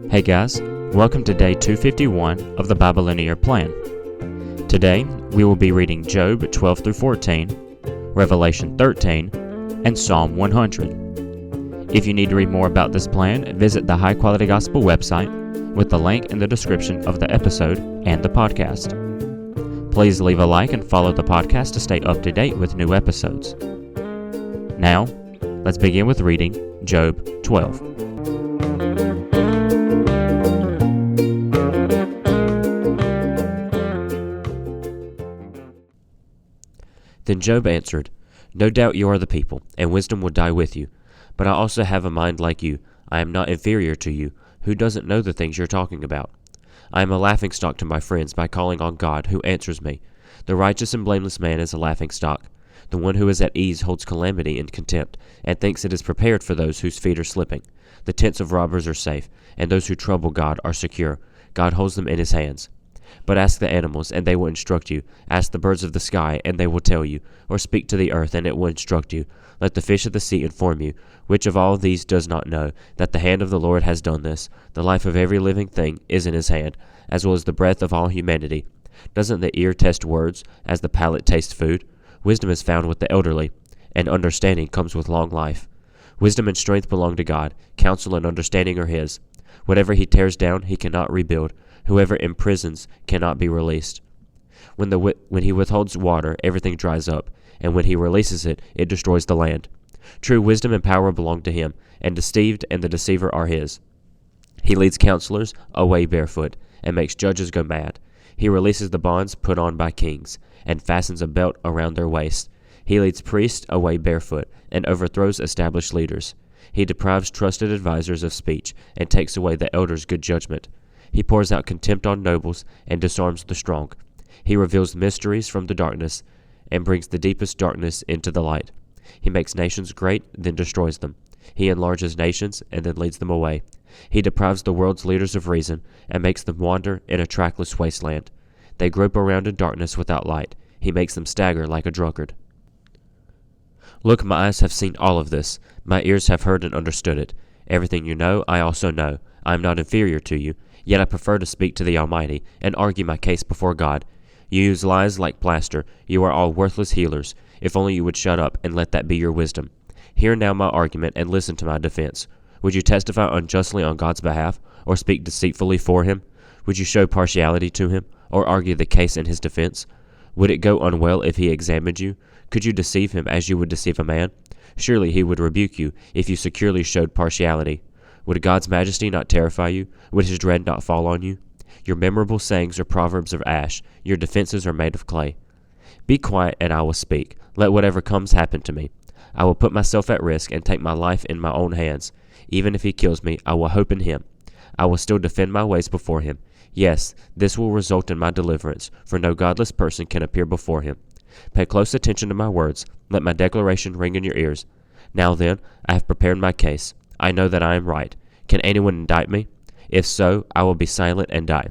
Hey guys, welcome to day 251 of the Bible Linear Plan. Today, we will be reading Job 12 through 14, Revelation 13, and Psalm 100. If you need to read more about this plan, visit the High Quality Gospel website with the link in the description of the episode and the podcast. Please leave a like and follow the podcast to stay up to date with new episodes. Now, let's begin with reading Job 12. Then Job answered, "No doubt you are the people, and wisdom will die with you. But I also have a mind like you. I am not inferior to you. Who doesn't know the things you're talking about? I am a laughingstock to my friends by calling on God, who answers me. The righteous and blameless man is a laughingstock. The one who is at ease holds calamity in contempt, and thinks it is prepared for those whose feet are slipping. The tents of robbers are safe, and those who trouble God are secure. God holds them in his hands. But ask the animals, and they will instruct you. Ask the birds of the sky, and they will tell you. Or speak to the earth, and it will instruct you. Let the fish of the sea inform you. Which of all these does not know that the hand of the Lord has done this? The life of every living thing is in his hand, as well as the breath of all humanity. Doesn't the ear test words, as the palate tastes food? Wisdom is found with the elderly, and understanding comes with long life. Wisdom and strength belong to God. Counsel and understanding are his. Whatever he tears down, he cannot rebuild. Whoever imprisons cannot be released. When he withholds water, everything dries up, and when he releases it, it destroys the land. True wisdom and power belong to him, and deceived and the deceiver are his. He leads counselors away barefoot, and makes judges go mad. He releases the bonds put on by kings, and fastens a belt around their waist. He leads priests away barefoot, and overthrows established leaders. He deprives trusted advisers of speech, and takes away the elders' good judgment. He pours out contempt on nobles, and disarms the strong. He reveals mysteries from the darkness, and brings the deepest darkness into the light. He makes nations great, then destroys them. He enlarges nations, and then leads them away. He deprives the world's leaders of reason, and makes them wander in a trackless wasteland. They grope around in darkness without light. He makes them stagger like a drunkard. Look, my eyes have seen all of this. My ears have heard and understood it. Everything you know, I also know. I am not inferior to you. Yet I prefer to speak to the Almighty, and argue my case before God. You use lies like plaster. You are all worthless healers. If only you would shut up, and let that be your wisdom. Hear now my argument, and listen to my defense. Would you testify unjustly on God's behalf, or speak deceitfully for him? Would you show partiality to him, or argue the case in his defense? Would it go unwell if he examined you? Could you deceive him as you would deceive a man? Surely he would rebuke you, if you securely showed partiality. Would God's majesty not terrify you? Would his dread not fall on you? Your memorable sayings are proverbs of ash. Your defenses are made of clay. Be quiet, and I will speak. Let whatever comes happen to me. I will put myself at risk and take my life in my own hands. Even if he kills me, I will hope in him. I will still defend my ways before him. Yes, this will result in my deliverance, for no godless person can appear before him. Pay close attention to my words. Let my declaration ring in your ears. Now then, I have prepared my case. I know that I am right. Can anyone indict me? If so, I will be silent and die.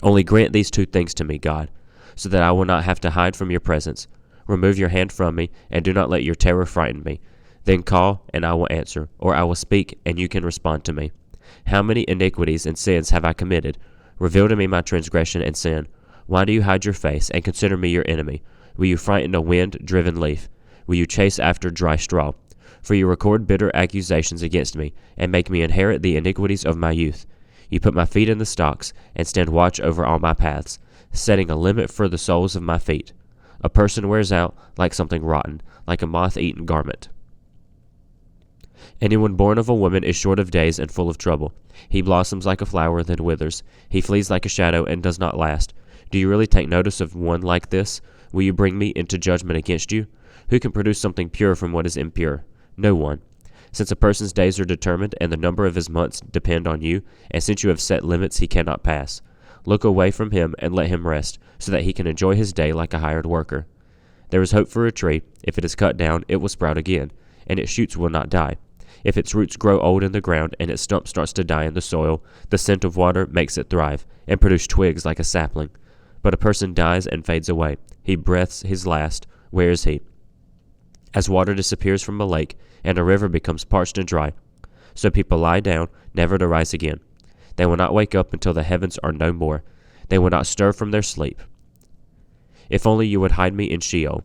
Only grant these two things to me, God, so that I will not have to hide from your presence. Remove your hand from me, and do not let your terror frighten me. Then call, and I will answer, or I will speak, and you can respond to me. How many iniquities and sins have I committed? Reveal to me my transgression and sin. Why do you hide your face, and consider me your enemy? Will you frighten a wind-driven leaf? Will you chase after dry straw? For you record bitter accusations against me, and make me inherit the iniquities of my youth. You put my feet in the stocks, and stand watch over all my paths, setting a limit for the soles of my feet. A person wears out like something rotten, like a moth-eaten garment. Anyone born of a woman is short of days and full of trouble. He blossoms like a flower, then withers. He flees like a shadow and does not last. Do you really take notice of one like this? Will you bring me into judgment against you? Who can produce something pure from what is impure? No one. Since a person's days are determined, and the number of his months depend on you, and since you have set limits he cannot pass, look away from him and let him rest, so that he can enjoy his day like a hired worker. There is hope for a tree. If it is cut down, it will sprout again, and its shoots will not die. If its roots grow old in the ground, and its stump starts to die in the soil, the scent of water makes it thrive, and produce twigs like a sapling. But a person dies and fades away. He breathes his last. Where is he? As water disappears from a lake, and a river becomes parched and dry, so people lie down, never to rise again. They will not wake up until the heavens are no more. They will not stir from their sleep. If only you would hide me in Sheol,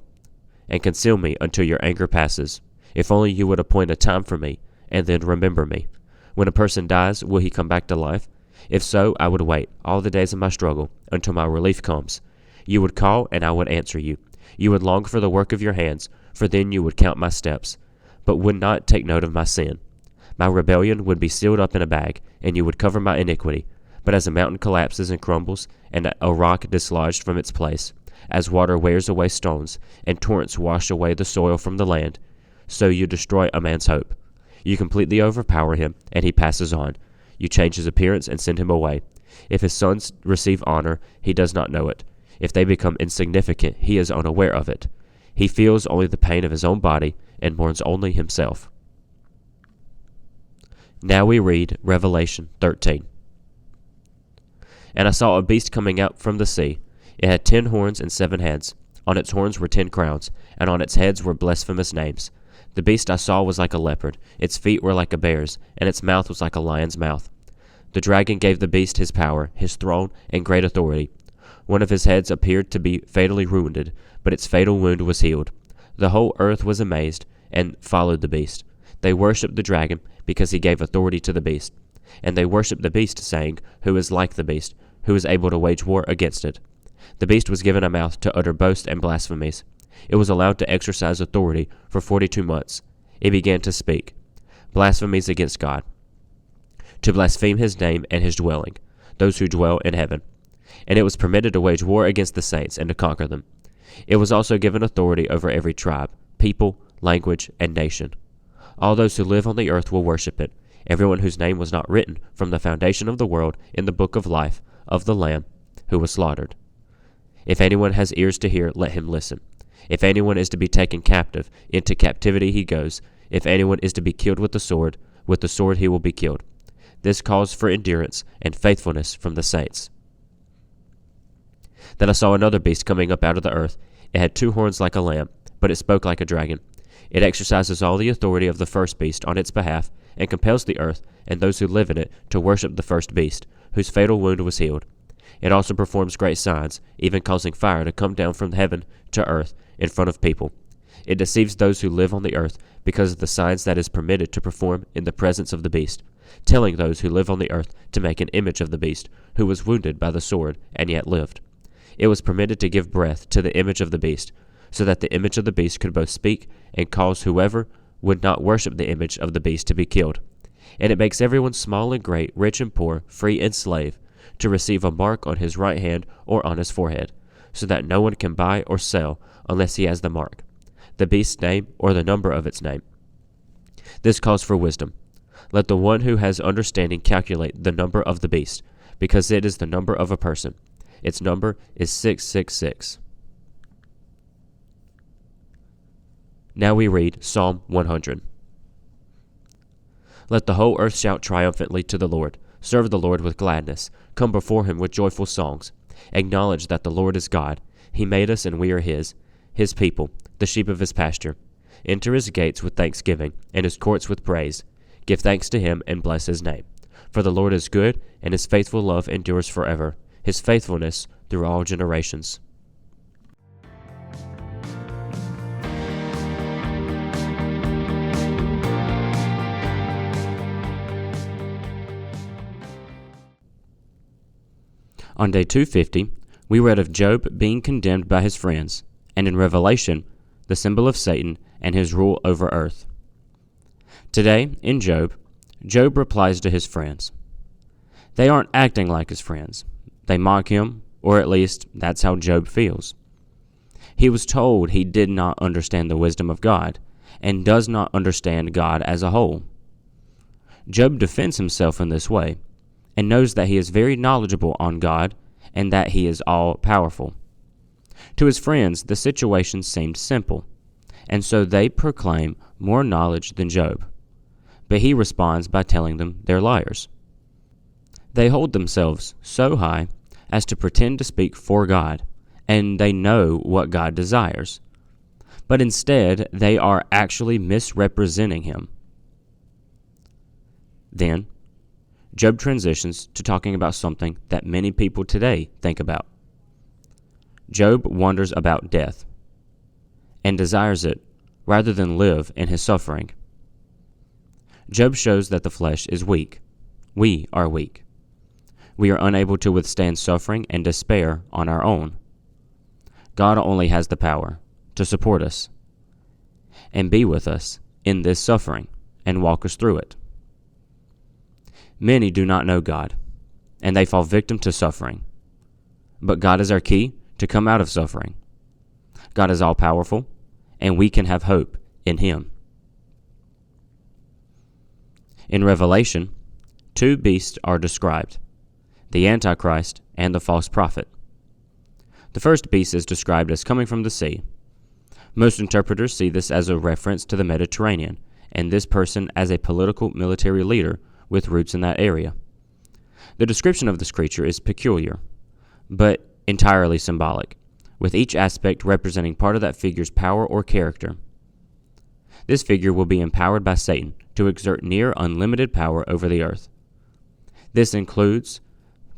and conceal me until your anger passes. If only you would appoint a time for me, and then remember me. When a person dies, will he come back to life? If so, I would wait all the days of my struggle until my relief comes. You would call, and I would answer you. You would long for the work of your hands, for then you would count my steps, but would not take note of my sin. My rebellion would be sealed up in a bag, and you would cover my iniquity. But as a mountain collapses and crumbles, and a rock dislodged from its place, as water wears away stones, and torrents wash away the soil from the land, so you destroy a man's hope. You completely overpower him, and he passes on. You change his appearance and send him away. If his sons receive honor, he does not know it. If they become insignificant, he is unaware of it. He feels only the pain of his own body, and mourns only himself. Now we read Revelation 13. And I saw a beast coming out from the sea. It had 10 horns and 7 heads. On its horns were 10 crowns, and on its heads were blasphemous names. The beast I saw was like a leopard, its feet were like a bear's, and its mouth was like a lion's mouth. The dragon gave the beast his power, his throne, and great authority. One of his heads appeared to be fatally wounded, but its fatal wound was healed. The whole earth was amazed, and followed the beast. They worshipped the dragon, because he gave authority to the beast. And they worshipped the beast, saying, Who is like the beast? Who is able to wage war against it? The beast was given a mouth to utter boasts and blasphemies. It was allowed to exercise authority for 42 months. It began to speak blasphemies against God, to blaspheme his name and his dwelling, those who dwell in heaven. And it was permitted to wage war against the saints and to conquer them. It was also given authority over every tribe, people, language, and nation. All those who live on the earth will worship it, everyone whose name was not written from the foundation of the world in the book of life of the Lamb who was slaughtered. If anyone has ears to hear, let him listen. If anyone is to be taken captive, into captivity he goes. If anyone is to be killed with the sword he will be killed. This calls for endurance and faithfulness from the saints. Then I saw another beast coming up out of the earth. It had 2 horns like a lamb, but it spoke like a dragon. It exercises all the authority of the first beast on its behalf, and compels the earth and those who live in it to worship the first beast, whose fatal wound was healed. It also performs great signs, even causing fire to come down from heaven to earth in front of people. It deceives those who live on the earth because of the signs that is permitted to perform in the presence of the beast, telling those who live on the earth to make an image of the beast, who was wounded by the sword and yet lived. It was permitted to give breath to the image of the beast, so that the image of the beast could both speak and cause whoever would not worship the image of the beast to be killed. And it makes everyone small and great, rich and poor, free and slave, to receive a mark on his right hand or on his forehead, so that no one can buy or sell unless he has the mark, the beast's name or the number of its name. This calls for wisdom. Let the one who has understanding calculate the number of the beast, because it is the number of a person. Its number is 666. Now we read Psalm 100. Let the whole earth shout triumphantly to the Lord. Serve the Lord with gladness. Come before him with joyful songs. Acknowledge that the Lord is God. He made us and we are his people, the sheep of his pasture. Enter his gates with thanksgiving, and his courts with praise. Give thanks to him and bless his name. For the Lord is good, and his faithful love endures forever, his faithfulness through all generations. On day 250, we read of Job being condemned by his friends, and in Revelation, the symbol of Satan and his rule over earth. Today, in Job replies to his friends. They aren't acting like his friends. They mock him, or at least that's how Job feels. He was told he did not understand the wisdom of God, and does not understand God as a whole. Job defends himself in this way, and knows that he is very knowledgeable on God and that he is all-powerful. To his friends, the situation seemed simple, and so they proclaim more knowledge than Job. But he responds by telling them they're liars. They hold themselves so high as to pretend to speak for God, and they know what God desires. But instead, they are actually misrepresenting him. Then, Job transitions to talking about something that many people today think about. Job wonders about death and desires it rather than live in his suffering. Job shows that the flesh is weak. We are weak. We are unable to withstand suffering and despair on our own. God only has the power to support us and be with us in this suffering and walk us through it. Many do not know God, and they fall victim to suffering. But God is our key to come out of suffering. God is all-powerful, and we can have hope in Him. In Revelation, two beasts are described, the Antichrist and the false prophet. The first beast is described as coming from the sea. Most interpreters see this as a reference to the Mediterranean, and this person as a political military leader with roots in that area. The description of this creature is peculiar, but entirely symbolic, with each aspect representing part of that figure's power or character. This figure will be empowered by Satan to exert near unlimited power over the earth. This includes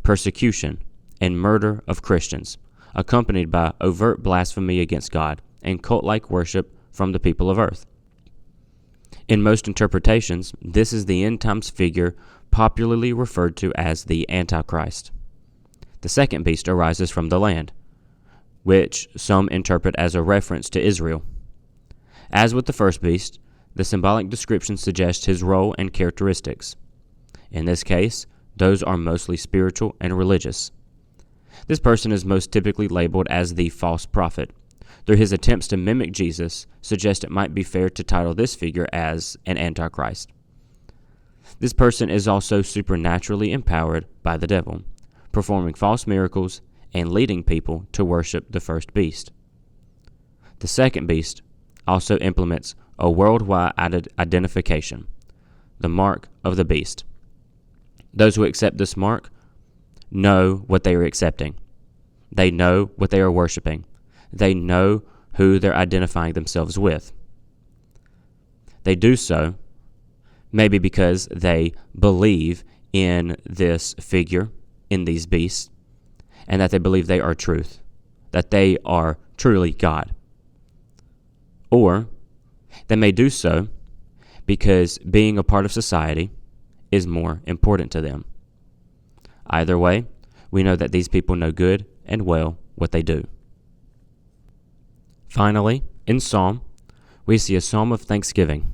persecution and murder of Christians, accompanied by overt blasphemy against God and cult-like worship from the people of earth. In most interpretations, this is the end times figure popularly referred to as the Antichrist. The second beast arises from the land, which some interpret as a reference to Israel. As with the first beast, the symbolic description suggests his role and characteristics. In this case, those are mostly spiritual and religious. This person is most typically labeled as the false prophet. Through his attempts to mimic Jesus, suggest it might be fair to title this figure as an Antichrist. This person is also supernaturally empowered by the devil, performing false miracles and leading people to worship the first beast. The second beast also implements a worldwide identification, the mark of the beast. Those who accept this mark know what they are accepting. They know what they are worshiping. They know who they're identifying themselves with. They do so maybe because they believe in this figure, in these beasts, and that they believe they are truth, that they are truly God. Or they may do so because being a part of society is more important to them. Either way, we know that these people know good and well what they do. Finally, in Psalm, we see a psalm of thanksgiving.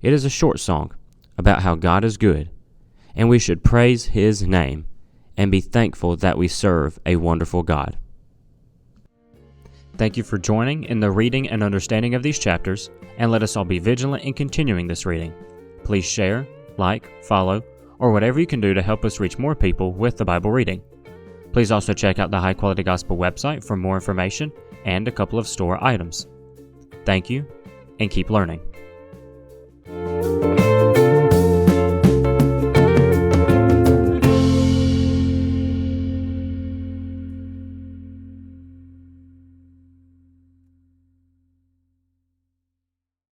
It is a short song about how God is good, and we should praise His name and be thankful that we serve a wonderful God. Thank you for joining in the reading and understanding of these chapters, and let us all be vigilant in continuing this reading. Please share, like, follow, or whatever you can do to help us reach more people with the Bible reading. Please also check out the High Quality Gospel website for more information and a couple of store items. Thank you, and keep learning.